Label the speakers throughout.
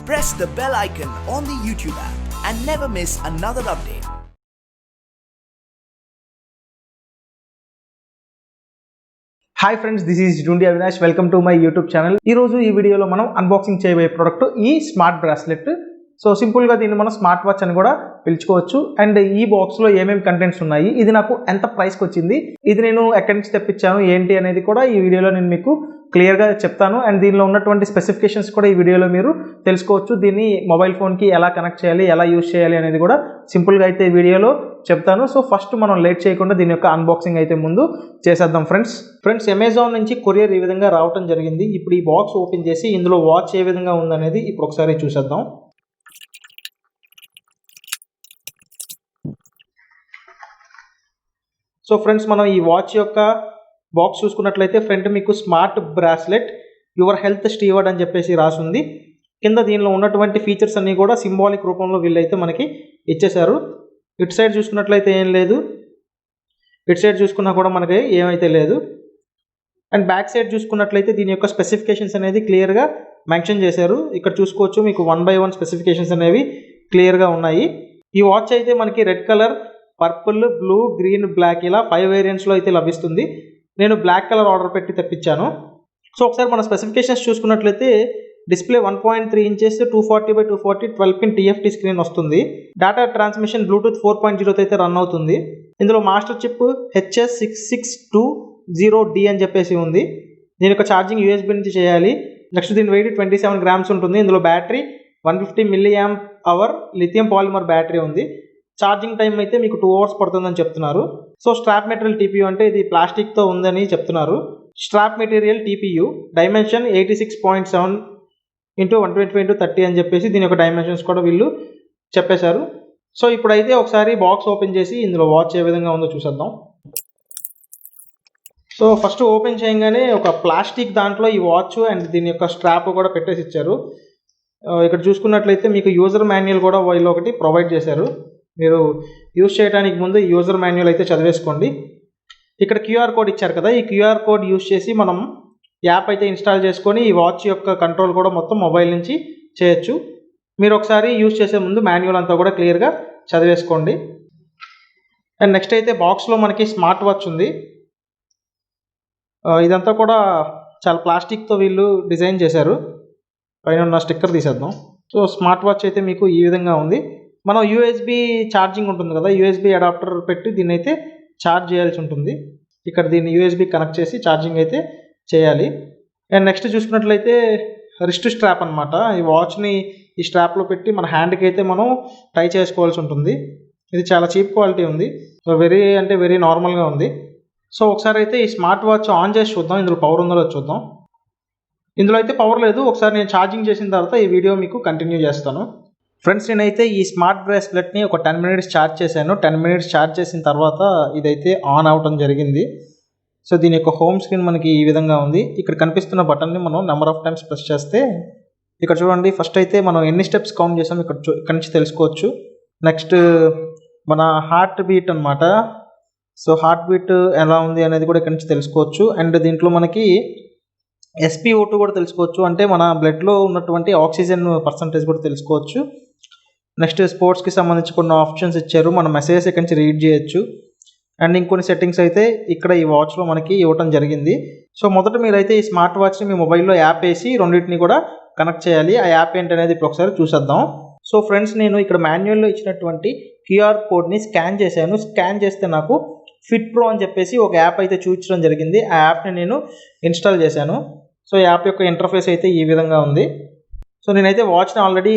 Speaker 1: Press the bell icon on the YouTube app and never miss another update.
Speaker 2: Hi friends, this is Jundi Avinash. Welcome to my YouTube channel. ఈరోజు ఈ వీడియోలో మనం unboxing చేయబోయే product ఈ smart bracelet. So సింపుల్గా దీన్ని మనం స్మార్ట్ వాచ్ అని కూడా పిలుచుకోవచ్చు. అండ్ ఈ బాక్స్లో ఏమేమి కంటెంట్స్ ఉన్నాయి, ఇది నాకు ఎంత ప్రైస్కి వచ్చింది, ఇది నేను ఎక్కడి నుంచి తెప్పించాను ఏంటి అనేది కూడా ఈ వీడియోలో నేను మీకు క్లియర్గా చెప్తాను. అండ్ దీనిలో ఉన్నటువంటి స్పెసిఫికేషన్స్ కూడా ఈ వీడియోలో మీరు తెలుసుకోవచ్చు. దీన్ని మొబైల్ ఫోన్కి ఎలా కనెక్ట్ చేయాలి, ఎలా యూజ్ చేయాలి అనేది కూడా సింపుల్గా అయితే ఈ వీడియోలో చెప్తాను. సో ఫస్ట్ మనం లేట్ చేయకుండా దీని యొక్క అన్బాక్సింగ్ అయితే ముందు చేసేద్దాం ఫ్రెండ్స్ అమెజాన్ నుంచి కొరియర్ ఈ విధంగా రావడం జరిగింది. ఇప్పుడు ఈ బాక్స్ ఓపెన్ చేసి ఇందులో వాచ్ ఏ విధంగా ఉందనేది ఇప్పుడు ఒకసారి చూసేద్దాం. సో ఫ్రెండ్స్, మనం ఈ వాచ్ యొక్క బాక్స్ చూసుకున్నట్లయితే ఫ్రంట్ మీకు smart bracelet your health steward అని చెప్పేసి రాసింది. కింద దీనిలో ఉన్నటువంటి ఫీచర్స్ అన్నీ కూడా సింబాలిక్ రూపంలో వీళ్ళైతే మనకి ఇచ్చేశారు. ఇటు సైడ్ చూసుకున్నట్లయితే ఏం లేదు, ఇటు సైడ్ చూసుకున్నా కూడా మనకి ఏమైతే లేదు. అండ్ బ్యాక్ సైడ్ చూసుకున్నట్లయితే దీని యొక్క స్పెసిఫికేషన్స్ అనేది క్లియర్గా మెన్షన్ చేశారు. ఇక్కడ చూసుకోవచ్చు, మీకు 1 by 1 స్పెసిఫికేషన్స్ అనేవి క్లియర్గా ఉన్నాయి. ఈ వాచ్ అయితే మనకి red colour, purple, blue, green, black ఇలా 5 వేరియంట్స్లో అయితే లభిస్తుంది. నేను బ్లాక్ కలర్ ఆర్డర్ పెట్టి తెప్పించాను. సో ఒకసారి మన స్పెసిఫికేషన్స్ చూసుకున్నట్లయితే display 1.3 inches 240x240 12 pin TFT screen వస్తుంది. డేటా ట్రాన్స్మిషన్ బ్లూటూత్ 4.0 అయితే రన్ అవుతుంది. ఇందులో మాస్టర్ చిప్ HS6620D అని చెప్పేసి ఉంది. దీని యొక్క ఛార్జింగ్ USB నుంచి చేయాలి. నెక్స్ట్ దీని వెయిట్ 27 grams ఉంటుంది. ఇందులో battery 150 mAh lithium polymer battery ఉంది. ఛార్జింగ్ టైం అయితే మీకు 2 hours పడుతుందని చెప్తున్నారు. సో స్ట్రాప్ మెటీరియల్ TPU అంటే ఇది ప్లాస్టిక్తో ఉందని చెప్తున్నారు. Strap material TPU dimension 86.7 x 120 x 30 అని చెప్పేసి దీని యొక్క డైమెన్షన్స్ కూడా వీళ్ళు చెప్పేశారు. సో ఇప్పుడైతే ఒకసారి బాక్స్ ఓపెన్ చేసి ఇందులో వాచ్ ఏ విధంగా ఉందో చూసేద్దాం. సో ఫస్ట్ ఓపెన్ చేయగానే ఒక ప్లాస్టిక్ దాంట్లో ఈ వాచ్ అండ్ దీని యొక్క స్ట్రాప్ కూడా పెట్టేసి ఇచ్చారు. ఇక్కడ చూసుకున్నట్లయితే మీకు యూజర్ మాన్యువల్ కూడా వీళ్ళు ఒకటి ప్రొవైడ్ చేశారు. మీరు యూజ్ చేయడానికి ముందు ఈ యూజర్ మాన్యువల్ అయితే చదివేసుకోండి. ఇక్కడ QR కోడ్ ఇచ్చారు కదా, ఈ QR కోడ్ యూజ్ చేసి మనం యాప్ అయితే ఇన్స్టాల్ చేసుకొని ఈ వాచ్ యొక్క కంట్రోల్ కూడా మొత్తం మొబైల్ నుంచి చేయొచ్చు. మీరు ఒకసారి యూజ్ చేసే ముందు మాన్యువల్ అంతా కూడా క్లియర్గా చదివేసుకోండి. అండ్ నెక్స్ట్ అయితే బాక్స్లో మనకి స్మార్ట్ వాచ్ ఉంది. ఇదంతా కూడా చాలా ప్లాస్టిక్తో వీళ్ళు డిజైన్ చేశారు. పైన ఉన్న స్టిక్కర్ తీసేద్దాం. సో స్మార్ట్ వాచ్ అయితే మీకు ఈ విధంగా ఉంది. మనం USB ఛార్జింగ్ ఉంటుంది కదా, USB అడాప్టర్ పెట్టి దీన్ని అయితే ఛార్జ్ చేయాల్సి ఉంటుంది. ఇక్కడ దీన్ని USB కనెక్ట్ చేసి ఛార్జింగ్ అయితే చేయాలి. అండ్ నెక్స్ట్ చూసుకున్నట్లయితే రిస్ట్ స్ట్రాప్ అనమాట. ఈ వాచ్ని ఈ స్ట్రాప్లో పెట్టి మన హ్యాండ్కి అయితే మనం టై చేసుకోవాల్సి ఉంటుంది. ఇది చాలా చీప్ క్వాలిటీ ఉంది. వెరీ నార్మల్గా ఉంది. సో ఒకసారి అయితే ఈ స్మార్ట్ వాచ్ ఆన్ చేసి చూద్దాం, ఇందులో పవర్ ఉందో చూద్దాం. ఇందులో అయితే పవర్ లేదు. ఒకసారి నేను ఛార్జింగ్ చేసిన తర్వాత ఈ వీడియో మీకు కంటిన్యూ చేస్తాను. ఫ్రెండ్స్, నేనైతే ఈ స్మార్ట్ బ్రాస్లెట్ని ఒక 10 minutes ఛార్జ్ చేశాను. 10 minutes ఛార్జ్ చేసిన తర్వాత ఇదైతే ఆన్ అవటం జరిగింది. సో దీని యొక్క హోమ్ స్క్రీన్ మనకి ఈ విధంగా ఉంది. ఇక్కడ కనిపిస్తున్న బటన్ని మనం నెంబర్ ఆఫ్ టైమ్స్ ప్రెస్ చేస్తే ఇక్కడ చూడండి, ఫస్ట్ అయితే మనం ఎన్ని స్టెప్స్ కౌంట్ చేసాం ఇక్కడ నుంచి తెలుసుకోవచ్చు. నెక్స్ట్ మన హార్ట్ బీట్ అనమాట. సో హార్ట్ బీట్ ఎలా ఉంది అనేది కూడా ఇక్కడ నుంచి తెలుసుకోవచ్చు. అండ్ దీంట్లో మనకి SpO2 కూడా తెలుసుకోవచ్చు, అంటే మన బ్లడ్లో ఉన్నటువంటి ఆక్సిజన్ పర్సంటేజ్ కూడా తెలుసుకోవచ్చు. నెక్స్ట్ స్పోర్ట్స్కి సంబంధించి కొన్ని ఆప్షన్స్ ఇచ్చారు. మన మెసేజెస్ ఇక్కడి నుంచి రీడ్ చేయొచ్చు. అండ్ ఇంకొన్ని సెట్టింగ్స్ అయితే ఇక్కడ ఈ వాచ్లో మనకి ఇవ్వటం జరిగింది. సో మొదట మీరైతే ఈ స్మార్ట్ వాచ్ని మీ మొబైల్లో యాప్ వేసి రెండింటిని కూడా కనెక్ట్ చేయాలి. ఆ యాప్ ఏంటనేది ఇప్పుడు ఒకసారి చూసేద్దాం. సో ఫ్రెండ్స్, నేను ఇక్కడ మాన్యువల్లో ఇచ్చినటువంటి QR కోడ్ని స్కాన్ చేశాను. స్కాన్ చేస్తే నాకు ఫిట్ ప్రో అని చెప్పేసి ఒక యాప్ అయితే చూపించడం జరిగింది. ఆ యాప్ని నేను ఇన్స్టాల్ చేశాను. సో యాప్ యొక్క ఇంటర్ఫేస్ అయితే ఈ విధంగా ఉంది. సో నేనైతే వాచ్ని ఆల్రెడీ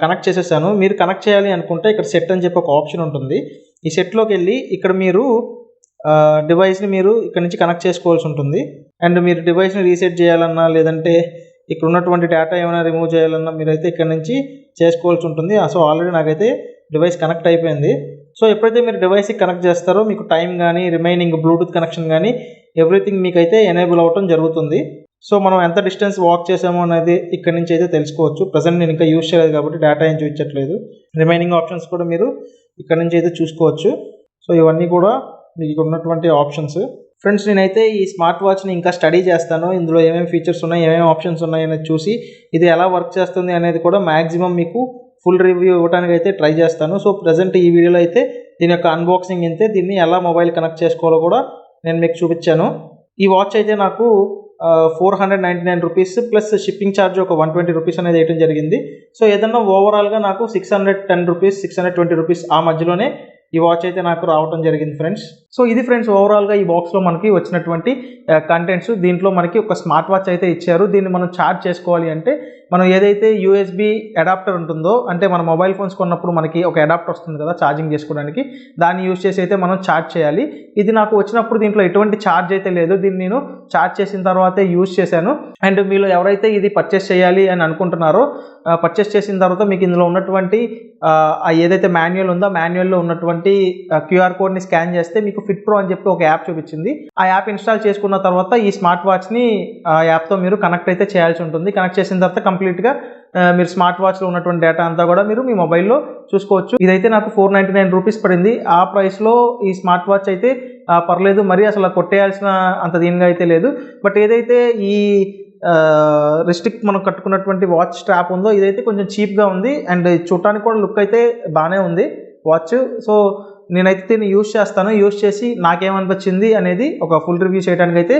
Speaker 2: కనెక్ట్ చేసేసాను. మీరు కనెక్ట్ చేయాలి అనుకుంటే ఇక్కడ సెట్ అని చెప్పి ఒక ఆప్షన్ ఉంటుంది. ఈ సెట్లోకి వెళ్ళి ఇక్కడ మీరు డివైస్ని మీరు ఇక్కడ నుంచి కనెక్ట్ చేసుకోవాల్సి ఉంటుంది. అండ్ మీరు డివైస్ని రీసెట్ చేయాలన్నా, లేదంటే ఇక్కడ ఉన్నటువంటి డేటా ఏమైనా రిమూవ్ చేయాలన్నా మీరైతే ఇక్కడ నుంచి చేసుకోవాల్సి ఉంటుంది. సో ఆల్రెడీ నాకైతే డివైస్ కనెక్ట్ అయిపోయింది. సో ఎప్పుడైతే మీరు డివైస్కి కనెక్ట్ చేస్తారో మీకు టైం కానీ, రిమైనింగ్ బ్లూటూత్ కనెక్షన్ కానీ ఎవ్రీథింగ్ మీకైతే ఎనేబుల్ అవ్వటం జరుగుతుంది. సో మనం ఎంత డిస్టెన్స్ వాక్ చేసామో అనేది ఇక్కడ నుంచి అయితే తెలుసుకోవచ్చు. ప్రజెంట్ నేను ఇంకా యూజ్ చేయలేదు కాబట్టి డేటా ఏం చూపించట్లేదు. రిమైనింగ్ ఆప్షన్స్ కూడా మీరు ఇక్కడ నుంచి అయితే చూసుకోవచ్చు. సో ఇవన్నీ కూడా మీకు ఉన్నటువంటి ఆప్షన్స్. ఫ్రెండ్స్ నేనైతే ఈ స్మార్ట్ వాచ్ని ఇంకా స్టడీ చేస్తాను. ఇందులో ఏమేమి ఫీచర్స్ ఉన్నాయి, ఏమేమి ఆప్షన్స్ ఉన్నాయి అనేది చూసి ఇది ఎలా వర్క్ చేస్తుంది అనేది కూడా మ్యాక్సిమం మీకు ఫుల్ రివ్యూ ఇవ్వడానికి అయితే ట్రై చేస్తాను. సో ప్రజెంట్ ఈ వీడియోలో అయితే దీని యొక్క అన్బాక్సింగ్ అయితే దీన్ని ఎలా మొబైల్ కనెక్ట్ చేసుకోవాలో కూడా నేను మీకు చూపించాను. ఈ వాచ్ అయితే నాకు 499 రూపీస్ ప్లస్ షిప్పింగ్ ఛార్జ్ ఒక 120 రూపీస్ అనేది వేయడం జరిగింది. సో ఏదన్నా ఓవరాల్గా నాకు 610 రూపీస్ 620 రూపీస్ ఆ మధ్యలోనే ఈ వాచ్ అయితే నాకు రావడం జరిగింది ఫ్రెండ్స్. సో ఇది ఫ్రెండ్స్ ఓవరాల్గా ఈ బాక్స్లో మనకి వచ్చినటువంటి కంటెంట్స్. దీంట్లో మనకి ఒక స్మార్ట్ వాచ్ అయితే ఇచ్చారు. దీన్ని మనం ఛార్జ్ చేసుకోవాలి అంటే మనం ఏదైతే యూఎస్బి అడాప్టర్ ఉంటుందో, అంటే మన మొబైల్ ఫోన్స్ కొన్నప్పుడు మనకి ఒక అడాప్టర్ వస్తుంది కదా ఛార్జింగ్ చేసుకోవడానికి, దాన్ని యూజ్ చేసి అయితే మనం ఛార్జ్ చేయాలి. ఇది నాకు వచ్చినప్పుడు దీంట్లో ఎటువంటి ఛార్జ్ అయితే లేదు. దీన్ని నేను ఛార్జ్ చేసిన తర్వాతే యూజ్ చేశాను. అండ్ మీలో ఎవరైతే ఇది పర్చేస్ చేయాలి అని అనుకుంటున్నారో, పర్చేస్ చేసిన తర్వాత మీకు ఇందులో ఉన్నటువంటి ఏదైతే మాన్యువల్ ఉందో మాన్యువల్లో ఉన్నటువంటి క్యూఆర్ కోడ్ని స్కాన్ చేస్తే మీకు ఫిట్ ప్రో అని చెప్పి ఒక యాప్ చూపించింది. ఆ యాప్ ఇన్స్టాల్ చేసుకున్న తర్వాత ఈ స్మార్ట్ వాచ్ని ఆ యాప్తో మీరు కనెక్ట్ అయితే చేయాల్సి ఉంటుంది. కనెక్ట్ చేసిన తర్వాత కంప్లీట్గా మీరు స్మార్ట్ వాచ్లో ఉన్నటువంటి డేటా అంతా కూడా మీరు మీ మొబైల్లో చూసుకోవచ్చు. ఇదైతే నాకు 499 రూపీస్ పడింది. ఆ ప్రైస్లో ఈ స్మార్ట్ వాచ్ అయితే పర్లేదు, మరి అసలు కొట్టేయాల్సిన అంత దీనిగా అయితే లేదు. బట్ ఏదైతే ఈ రిస్ట్రిక్ట్ మనం కట్టుకున్నటువంటి వాచ్ స్ట్రాప్ ఉందో ఇదైతే కొంచెం చీప్గా ఉంది. అండ్ చూడటానికి కూడా లుక్ అయితే బాగానే ఉంది వాచ్. సో నేనైతే దీన్ని యూజ్ చేస్తాను. యూజ్ చేసి నాకేమనిపించింది అనేది ఒక ఫుల్ రివ్యూ చేయడానికి అయితే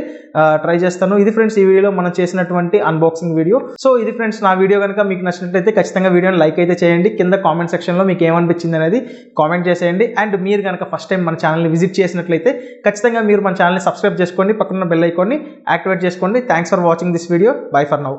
Speaker 2: ట్రై చేస్తాను. ఇది ఫ్రెండ్స్ ఈ వీడియోలో మనం చేసినటువంటి అన్బాక్సింగ్ వీడియో. సో ఇది ఫ్రెండ్స్ నా వీడియో కనుక మీకు నచ్చినట్లయితే ఖచ్చితంగా వీడియోని లైక్ అయితే చేయండి. కింద కామెంట్ సెక్షన్లో మీకు ఏమనిపించింది అనేది కామెంట్ చేసేయండి. అండ్ మీరు కనుక ఫస్ట్ టైం మన ఛానల్ని విజిట్ చేసినట్లయితే ఖచ్చితంగా మీరు మన ఛానల్ని సబ్స్క్రైబ్ చేసుకోండి, పక్కన బెల్ ఐకాన్ని యాక్టివేట్ చేసుకోండి. Thanks for watching this video. By for now.